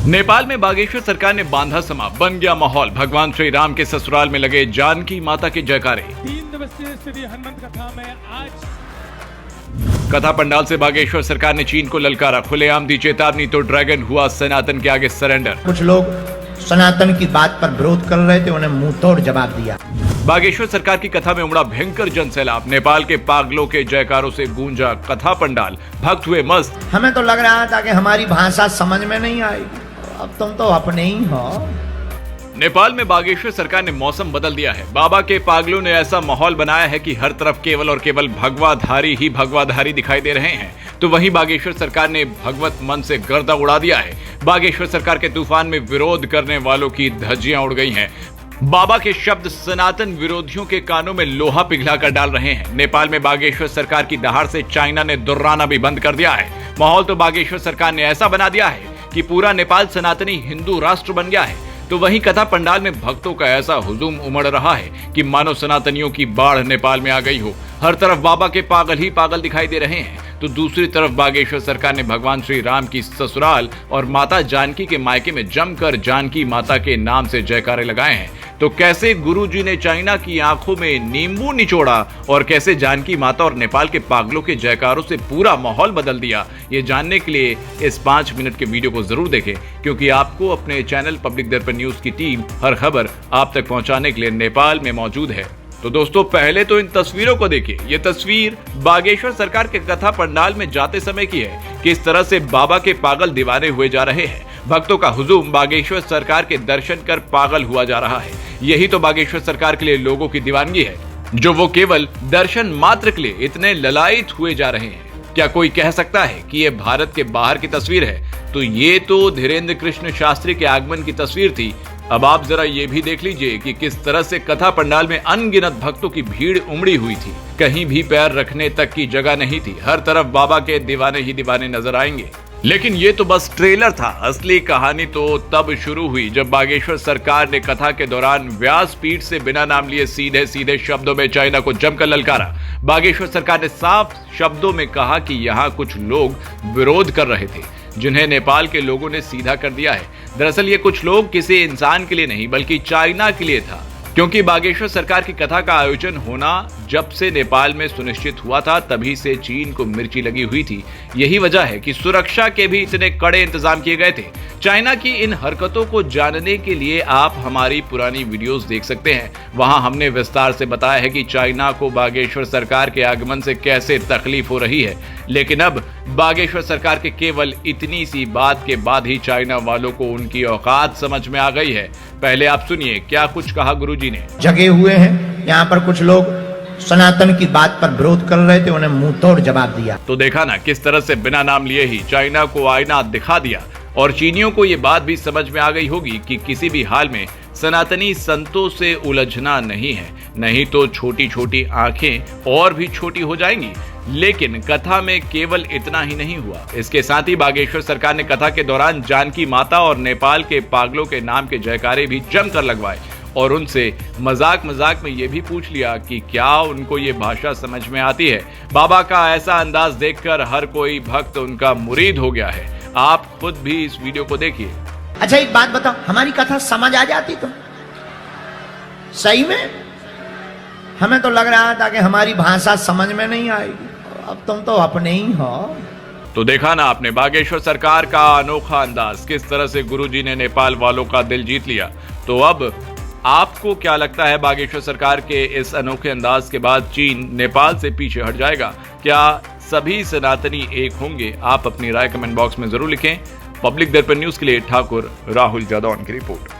नेपाल में बागेश्वर सरकार ने बांधा समा, बन गया माहौल। भगवान श्री राम के ससुराल में लगे जानकी माता के जयकारे। 3 दिवसीय श्री हनुमंत कथा में आज कथा पंडाल से बागेश्वर सरकार ने चीन को ललकारा, खुलेआम दी चेतावनी तो ड्रैगन हुआ सनातन के आगे सरेंडर। कुछ लोग सनातन की बात पर विरोध कर रहे थे, उन्हें मुंह तोड़ जवाब दिया। बागेश्वर सरकार की कथा में उमड़ा भयंकर जनसैलाब, नेपाल के पागलों के जयकारों से गूंजा कथा पंडाल, भक्त हुए मस्त। हमें तो लग रहा था कि हमारी भाषा समझ में नहीं आएगी, अब तुम तो अपने ही हो। नेपाल में बागेश्वर सरकार ने मौसम बदल दिया है। बाबा के पागलों ने ऐसा माहौल बनाया है कि हर तरफ केवल और केवल भगवाधारी ही भगवाधारी दिखाई दे रहे हैं। तो वहीं बागेश्वर सरकार ने भगवत मन से गर्दा उड़ा दिया है। बागेश्वर सरकार के तूफान में विरोध करने वालों की धज्जियां उड़ गई हैं। बाबा के शब्द सनातन विरोधियों के कानों में लोहा पिघला कर डाल रहे हैं। नेपाल में बागेश्वर सरकार की दहाड़ से चाइना ने दुर्राना भी बंद कर दिया है। माहौल तो बागेश्वर सरकार ने ऐसा बना दिया है कि पूरा नेपाल सनातनी हिंदू राष्ट्र बन गया है। तो वहीं कथा पंडाल में भक्तों का ऐसा हुजूम उमड़ रहा है कि मानो सनातनियों की बाढ़ नेपाल में आ गई हो। हर तरफ बाबा के पागल ही पागल दिखाई दे रहे हैं। तो दूसरी तरफ बागेश्वर सरकार ने भगवान श्री राम की ससुराल और माता जानकी के मायके में जमकर जानकी माता के नाम से जयकारे लगाए हैं। तो कैसे गुरुजी ने चाइना की आंखों में नींबू निचोड़ा और कैसे जानकी माता और नेपाल के पागलों के जयकारों से पूरा माहौल बदल दिया, ये जानने के लिए इस 5 मिनट के वीडियो को जरूर देखें, क्योंकि आपको अपने चैनल पब्लिक दर्पण न्यूज की टीम हर खबर आप तक पहुंचाने के लिए नेपाल में मौजूद है। तो दोस्तों, पहले तो इन तस्वीरों को देखिए। ये तस्वीर बागेश्वर सरकार के कथा पंडाल में जाते समय की है। किस तरह से बाबा के पागल दीवाने हुए जा रहे हैं। भक्तों का हुजूम बागेश्वर सरकार के दर्शन कर पागल हुआ जा रहा है। यही तो बागेश्वर सरकार के लिए लोगों की दीवानगी है, जो वो केवल दर्शन मात्र के लिए इतने ललायित हुए जा रहे हैं। क्या कोई कह सकता है कि ये भारत के बाहर की तस्वीर है? तो ये तो धीरेन्द्र कृष्ण शास्त्री के आगमन की तस्वीर थी। अब आप जरा ये भी देख लीजिए कि किस तरह से कथा पंडाल में अनगिनत भक्तों की भीड़ उमड़ी हुई थी। कहीं भी पैर रखने तक की जगह नहीं थी। हर तरफ बाबा के दीवाने ही दीवाने नजर आएंगे। लेकिन ये तो बस ट्रेलर था। असली कहानी तो तब शुरू हुई जब बागेश्वर सरकार ने कथा के दौरान व्यासपीठ से बिना नाम लिए सीधे सीधे शब्दों में चाइना को जमकर ललकारा। बागेश्वर सरकार ने साफ शब्दों में कहा कि यहाँ कुछ लोग विरोध कर रहे थे, जिन्हें नेपाल के लोगों ने सीधा कर दिया है। दरअसल ये कुछ लोग किसी इंसान के लिए नहीं बल्कि चाइना के लिए था, क्योंकि बागेश्वर सरकार की कथा का आयोजन होना जब से नेपाल में सुनिश्चित हुआ था, तभी से चीन को मिर्ची लगी हुई थी। यही वजह है कि सुरक्षा के भी इतने कड़े इंतजाम किए गए थे। चाइना की इन हरकतों को जानने के लिए आप हमारी पुरानी वीडियोस देख सकते हैं। वहां हमने विस्तार से बताया है कि चाइना को बागेश्वर सरकार के आगमन से कैसे तकलीफ हो रही है। लेकिन अब बागेश्वर सरकार के केवल इतनी सी बात के बाद ही चाइना वालों को उनकी औकात समझ में आ गई है। पहले आप सुनिए क्या कुछ कहा गुरुजी ने। जगे हुए हैं यहाँ पर कुछ लोग सनातन की बात पर विरोध कर रहे थे, उन्हें मुंह तोड़ जवाब दिया। तो देखा ना किस तरह से बिना नाम लिए ही चाइना को आईना दिखा दिया। और चीनियों को ये बात भी समझ में आ गई होगी कि किसी भी हाल में सनातनी संतों से उलझना नहीं है, नहीं तो छोटी छोटी आंखें और भी छोटी हो जाएंगी। लेकिन कथा में केवल इतना ही नहीं हुआ। इसके साथ ही बागेश्वर सरकार ने कथा के दौरान जानकी माता और नेपाल के पागलों के नाम के जयकारे भी जमकर लगवाए और उनसे मजाक में ये भी पूछ लिया कि क्या उनको ये भाषा समझ में आती है। बाबा का ऐसा अंदाज देखकर हर कोई भक्त उनका मुरीद हो गया है। आप खुद भी इस वीडियो को देखिए। अच्छा एक बात बताओ, हमारी कथा समझ आ जाती तो सही में? हमें तो लग रहा था कि हमारी भाषा समझ में नहीं आएगी, अब तुम तो अपने ही हो। तो देखा ना आपने बागेश्वर सरकार का अनोखा अंदाज, किस तरह से गुरुजी ने नेपाल वालों का दिल जीत लिया। तो अब आपको क्या लगता है, बागेश्वर सरकार के इस अनोखे अंदाज के बाद चीन नेपाल से पीछे हट जाएगा? क्या सभी सनातनी एक होंगे? आप अपनी राय कमेंट बॉक्स में जरूर लिखें। पब्लिक दर्पण न्यूज के लिए ठाकुर राहुल जादौन की रिपोर्ट।